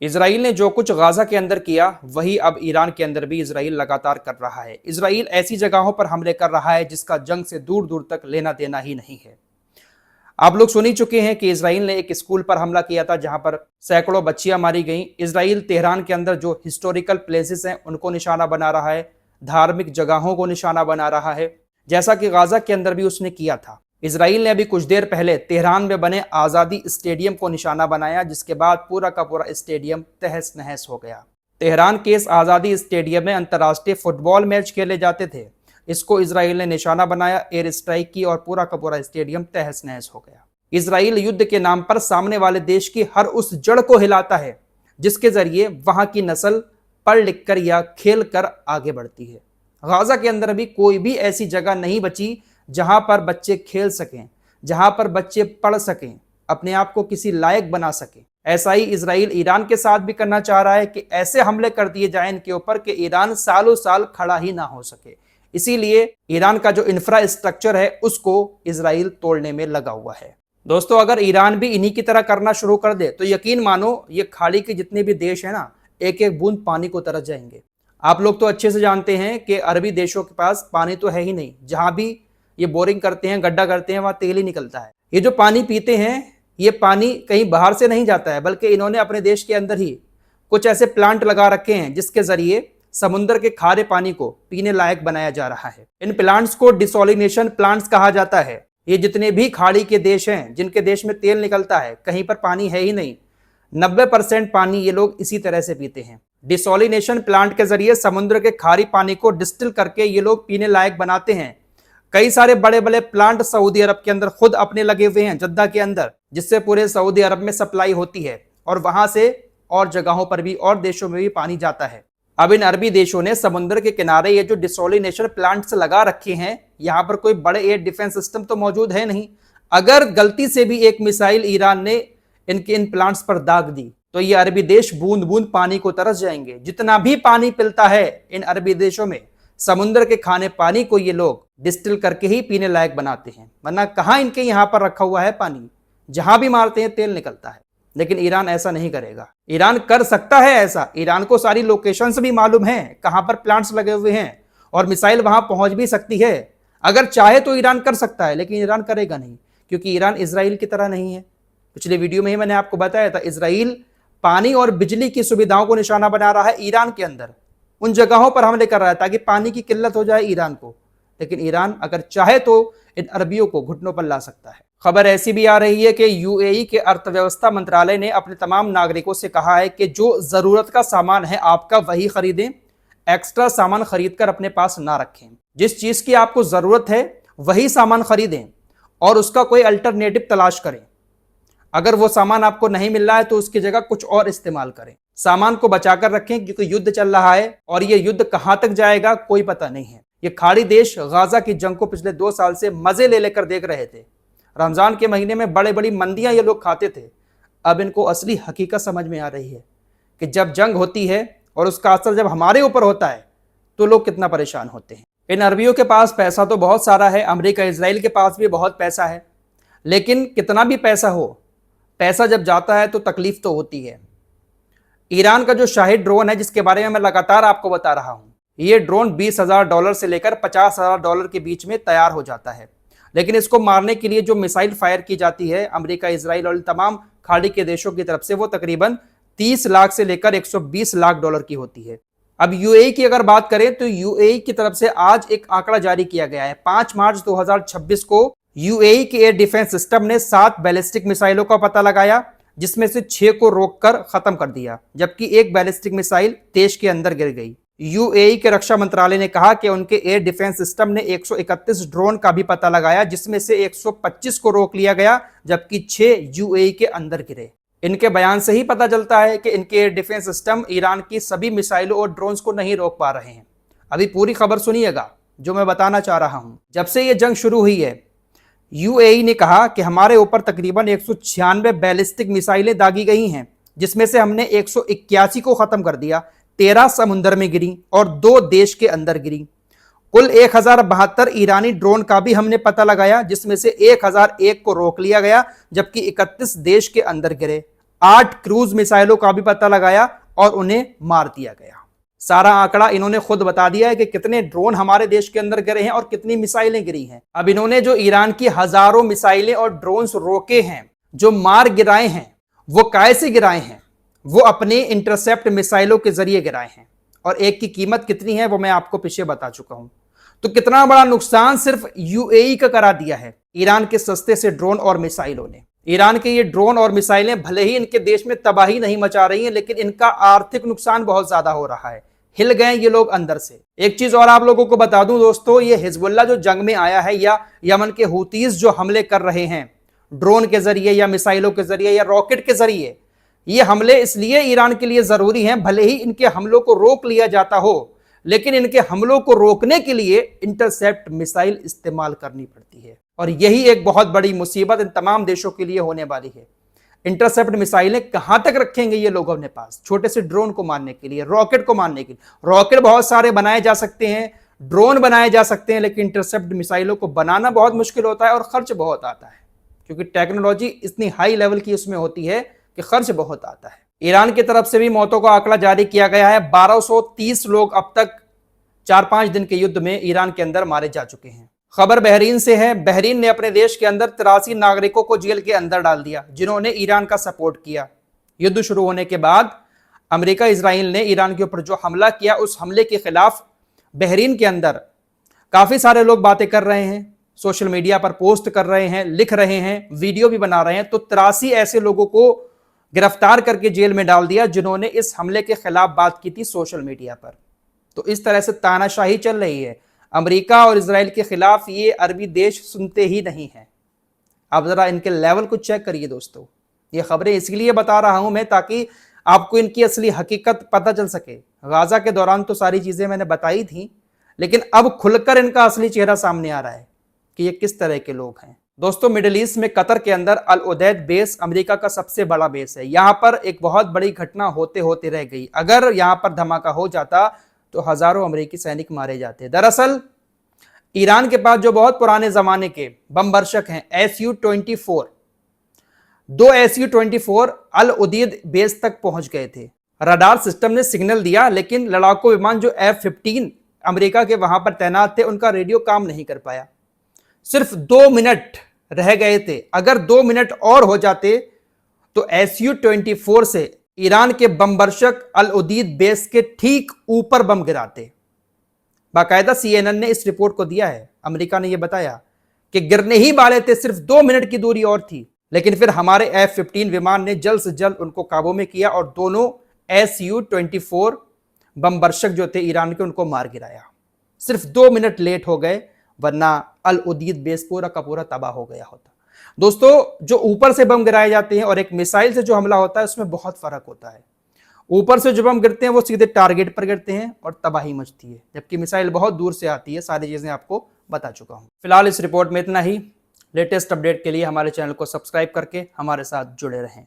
Israel ने जो कुछ गाजा के अंदर किया वही अब ईरान के अंदर भी इजराइल लगातार कर रहा है। इजराइल ऐसी जगहों पर हमले कर रहा है जिसका जंग से दूर दूर तक लेना देना ही नहीं है। आप लोग सुन ही चुके हैं कि इजराइल ने एक स्कूल पर हमला किया था जहां पर सैकड़ों बच्चियां मारी गईं। इजराइल तेहरान के अंदर जो हिस्टोरिकल प्लेसेस हैं उनको निशाना बना रहा है, धार्मिक जगहों को निशाना बना रहा है, जैसा कि गाजा के अंदर भी उसने किया था। इजराइल ने अभी कुछ देर पहले तेहरान में बने आज़ादी स्टेडियम को निशाना बनाया, जिसके बाद पूरा का पूरा स्टेडियम तहस नहस हो गया। तेहरान के इस आज़ादी स्टेडियम में अंतर्राष्ट्रीय फुटबॉल मैच खेले जाते थे। इसको इजराइल ने निशाना बनाया, एयर स्ट्राइक की और पूरा का पूरा स्टेडियम तहस नहस हो गया। इजराइल युद्ध के नाम पर सामने वाले देश की हर उस जड़ को हिलाता है जिसके जरिए वहां की नस्ल पढ़ लिख कर या खेल कर आगे बढ़ती है। गाजा के अंदर भी कोई भी ऐसी जगह नहीं बची जहां पर बच्चे खेल सकें, जहां पर बच्चे पढ़ सकें, अपने आप को किसी लायक बना सकें। ऐसा ही इजराइल ईरान के साथ भी करना चाह रहा है कि ऐसे हमले कर दिए जाएं इनके ऊपर कि ईरान सालों साल खड़ा ही ना हो सके। इसीलिए ईरान का जो इंफ्रास्ट्रक्चर है उसको इजराइल तोड़ने में लगा हुआ है। दोस्तों, अगर ईरान भी इन्हीं की तरह करना शुरू कर दे तो यकीन मानो ये खाड़ी के जितने भी देश है ना, एक एक बूंद पानी को तरस जाएंगे। आप लोग तो अच्छे से जानते हैं कि अरबी देशों के पास पानी तो है ही नहीं। जहां भी ये बोरिंग करते हैं, गड्ढा करते हैं, वहां तेल ही निकलता है। ये जो पानी पीते हैं, ये पानी कहीं बाहर से नहीं जाता है, बल्कि इन्होंने अपने देश के अंदर ही कुछ ऐसे प्लांट लगा रखे हैं जिसके जरिए समुद्र के खारे पानी को पीने लायक बनाया जा रहा है। इन प्लांट्स को डिसोलिनेशन प्लांट्स कहा जाता है। ये जितने भी खाड़ी के देश हैं, जिनके देश में तेल निकलता है, कहीं पर पानी है ही नहीं, 90% पानी ये लोग इसी तरह से पीते हैं। डिसोलिनेशन प्लांट के जरिए समुद्र के खारी पानी को डिस्टिल करके ये लोग पीने लायक बनाते हैं। कई सारे बड़े बड़े प्लांट सऊदी अरब के अंदर खुद अपने लगे हुए हैं, जद्दा के अंदर, जिससे पूरे सऊदी अरब में सप्लाई होती है और वहां से और जगहों पर भी और देशों में भी पानी जाता है। अब इन अरबी देशों ने समुद्र के किनारे ये जो डिसोलिनेशन प्लांट्स लगा रखे हैं, यहाँ पर कोई बड़े एयर डिफेंस सिस्टम तो मौजूद है नहीं। अगर गलती से भी एक मिसाइल ईरान ने इनके इन प्लांट्स पर दाग दी तो ये अरबी देश बूंद बूंद पानी को तरस जाएंगे। जितना भी पानी पिलता है इन अरबी देशों में, समुद्र के खाने पानी को ये लोग डिस्टिल करके ही पीने लायक बनाते हैं, वरना कहाँ इनके यहाँ पर रखा हुआ है पानी। जहां भी मारते हैं तेल निकलता है। लेकिन ईरान ऐसा नहीं करेगा। ईरान कर सकता है ऐसा, ईरान को सारी लोकेशंस भी मालूम है कहां पर प्लांट्स लगे हुए हैं और मिसाइल वहां पहुंच भी सकती है। अगर चाहे तो ईरान कर सकता है, लेकिन ईरान करेगा नहीं, क्योंकि ईरान इजराइल की तरह नहीं है। पिछले वीडियो में ही मैंने आपको बताया था, इजराइल पानी और बिजली की सुविधाओं को निशाना बना रहा है ईरान के अंदर। उन जगहों पर हमले कर रहा है ताकि पानी की किल्लत हो जाए ईरान को। लेकिन ईरान अगर चाहे तो इन अरबियों को घुटनों पर ला सकता है। खबर ऐसी भी आ रही है कि यूएई के अर्थव्यवस्था मंत्रालय ने अपने तमाम नागरिकों से कहा है कि जो जरूरत का सामान है आपका वही खरीदें, एक्स्ट्रा सामान खरीद कर अपने पास ना रखें। जिस चीज की आपको जरूरत है वही सामान खरीदें और उसका कोई अल्टरनेटिव तलाश करें। अगर वो सामान आपको नहीं मिल रहा है तो उसकी जगह कुछ और इस्तेमाल करें। सामान को बचाकर रखें, क्योंकि युद्ध चल रहा है और ये युद्ध कहां तक जाएगा कोई पता नहीं है। ये खाड़ी देश गाजा की जंग को पिछले 2 साल से मजे ले लेकर देख रहे थे। रमजान के महीने में बड़े बड़ी मंदियां ये लोग खाते थे। अब इनको असली हकीकत समझ में आ रही है कि जब जंग होती है और उसका असर जब हमारे ऊपर होता है तो लोग कितना परेशान होते हैं। इन अरबियों के पास पैसा तो बहुत सारा है, अमेरिका इजराइल के पास भी बहुत पैसा है, लेकिन कितना भी पैसा हो, पैसा जब जाता है तो तकलीफ तो होती है। ईरान का जो शाहिद ड्रोन है, जिसके बारे में मैं लगातार आपको बता रहा हूं, ये ड्रोन $20,000 से लेकर $50,000 के बीच में तैयार हो जाता है। लेकिन इसको मारने के लिए जो मिसाइल फायर की जाती है अमेरिका, इजराइल और तमाम खाड़ी के देशों की तरफ से, वो तकरीबन 30 लाख से लेकर $120 लाख की होती है। अब यूएई की अगर बात करें तो यूएई की तरफ से आज एक आंकड़ा जारी किया गया है। 5 मार्च 2026 को यूएई के एयर डिफेंस सिस्टम ने 7 बैलिस्टिक मिसाइलों का पता लगाया, जिसमें से 6 को रोककर खत्म कर दिया, जबकि एक बैलिस्टिक मिसाइल देश के अंदर गिर गई। यूएई के रक्षा मंत्रालय ने कहा कि उनके एयर डिफेंस सिस्टम ने 131 ड्रोन का भी पता लगाया, जिसमें से 125 को रोक लिया गया, जबकि 6 यूएई के अंदर गिरे। इनके बयान से ही पता चलता है कि इनके एयर डिफेंस सिस्टम ईरान की सभी मिसाइलों और ड्रोन्स को नहीं रोक पा रहे हैं। अभी पूरी खबर सुनिएगा जो मैं बताना चाह रहा हूं। जब से ये जंग शुरू हुई है, यूएई ने कहा कि हमारे ऊपर तकरीबन 196 बैलिस्टिक मिसाइलें दागी गई हैं, जिसमें से हमने 181 को खत्म कर दिया, 13 समुद्र में गिरी और 2 देश के अंदर गिरी। कुल 1072 ईरानी ड्रोन का भी हमने पता लगाया, जिसमें से 1001 को रोक लिया गया, जबकि 31 देश के अंदर गिरे। 8 क्रूज मिसाइलों का भी पता लगाया और उन्हें मार दिया गया। सारा आंकड़ा इन्होंने खुद बता दिया है कि कितने ड्रोन हमारे देश के अंदर गिरे हैं और कितनी मिसाइलें गिरी हैं। अब इन्होंने जो ईरान की हजारों मिसाइलें और ड्रोन्स रोके हैं, जो मार गिराए हैं, वो कैसे गिराए हैं? वो अपने इंटरसेप्ट मिसाइलों के जरिए गिराए हैं और एक की कीमत कितनी है वो मैं आपको पीछे बता चुका हूं। तो कितना बड़ा नुकसान सिर्फ यूएई का करा दिया है ईरान के सस्ते से ड्रोन और मिसाइलों ने। ईरान के ये ड्रोन और मिसाइलें भले ही इनके देश में तबाही नहीं मचा रही हैं, लेकिन इनका आर्थिक नुकसान बहुत ज्यादा हो रहा है। हिल गए ये लोग अंदर से। एक चीज और आप लोगों को बता दूं दोस्तों, ये हिजबुल्लाह जो जंग में आया है या यमन के हूतीज जो हमले कर रहे हैं ड्रोन के जरिए या मिसाइलों के जरिए या रॉकेट के जरिए, ये हमले इसलिए ईरान के लिए जरूरी हैं, भले ही इनके हमलों को रोक लिया जाता हो, लेकिन इनके हमलों को रोकने के लिए इंटरसेप्ट मिसाइल इस्तेमाल करनी पड़ती है। और यही एक बहुत बड़ी मुसीबत इन तमाम देशों के लिए होने वाली है। इंटरसेप्ट मिसाइलें कहां तक रखेंगे ये लोग अपने पास? छोटे से ड्रोन को मारने के लिए, रॉकेट को मारने के लिए। रॉकेट बहुत सारे बनाए जा सकते हैं, ड्रोन बनाए जा सकते हैं, लेकिन इंटरसेप्ट मिसाइलों को बनाना बहुत मुश्किल होता है और खर्च बहुत आता है, क्योंकि टेक्नोलॉजी इतनी हाई लेवल की उसमें होती है कि खर्च बहुत आता है। ईरान की तरफ से भी मौतों का आंकड़ा जारी किया गया है। 1230 लोग अब तक 4-5 दिन के युद्ध में ईरान के अंदर मारे जा चुके हैं। खबर बहरीन से है। बहरीन ने अपने देश के अंदर 83 नागरिकों को जेल के अंदर डाल दिया जिन्होंने ईरान का सपोर्ट किया। युद्ध शुरू होने के बाद अमेरिका इजराइल ने ईरान के ऊपर जो हमला किया, उस हमले के खिलाफ बहरीन के अंदर काफी सारे लोग बातें कर रहे हैं, सोशल मीडिया पर पोस्ट कर रहे हैं, लिख रहे हैं, वीडियो भी बना रहे हैं। तो 83 ऐसे लोगों को गिरफ्तार करके जेल में डाल दिया जिन्होंने इस हमले के खिलाफ बात की थी सोशल मीडिया पर। तो इस तरह से तानाशाही चल रही है अमेरिका और इजराइल के खिलाफ। ये अरबी देश सुनते ही नहीं है। आप जरा इनके लेवल को चेक करिए दोस्तों। ये खबरें इसलिए बता रहा हूं मैं ताकि आपको इनकी असली हकीकत पता चल सके। गाजा के दौरान तो सारी चीजें मैंने बताई थी, लेकिन अब खुलकर इनका असली चेहरा सामने आ रहा है कि ये किस तरह के लोग हैं। दोस्तों, मिडिल ईस्ट में कतर के अंदर अल उदैद बेस अमेरिका का सबसे बड़ा बेस है। यहां पर एक बहुत बड़ी घटना होते होते रह गई। अगर यहां पर धमाका हो जाता तो हजारों अमेरिकी सैनिक मारे जाते। दरअसल ईरान के पास जो बहुत पुराने जमाने के बम वर्षक हैं Su-24, 2 Su-24 अल उदैद बेस तक पहुंच गए थे। रडार सिस्टम ने सिग्नल दिया, लेकिन लड़ाकू विमान जो F-15 अमेरिका के वहां पर तैनात थे उनका रेडियो काम नहीं कर पाया। सिर्फ 2 मिनट रह गए थे। अगर 2 मिनट और हो जाते तो Su-24 से ईरान के बम वर्षक अल उदैद बेस के ठीक ऊपर बम गिराते। बाकायदा CNN ने इस रिपोर्ट को दिया है। अमेरिका ने यह बताया कि गिरने ही वाले थे, सिर्फ 2 मिनट की दूरी और थी, लेकिन फिर हमारे F-15 विमान ने जल्द से जल्द उनको काबू में किया और दोनों Su-24 बम वर्षक जो थे ईरान के, उनको मार गिराया। सिर्फ 2 मिनट लेट हो गए, वरना अल उदैद बेस पूरा का पूरा तबाह हो गया होता। दोस्तों, जो ऊपर से बम गिराए जाते हैं और एक मिसाइल से जो हमला होता है उसमें बहुत फर्क होता है। ऊपर से जो बम गिरते हैं वो सीधे टारगेट पर गिरते हैं और तबाही मचती है, जबकि मिसाइल बहुत दूर से आती है। सारी चीजें आपको बता चुका हूं। फिलहाल इस रिपोर्ट में इतना ही। लेटेस्ट अपडेट के लिए हमारे चैनल को सब्सक्राइब करके हमारे साथ जुड़े रहें।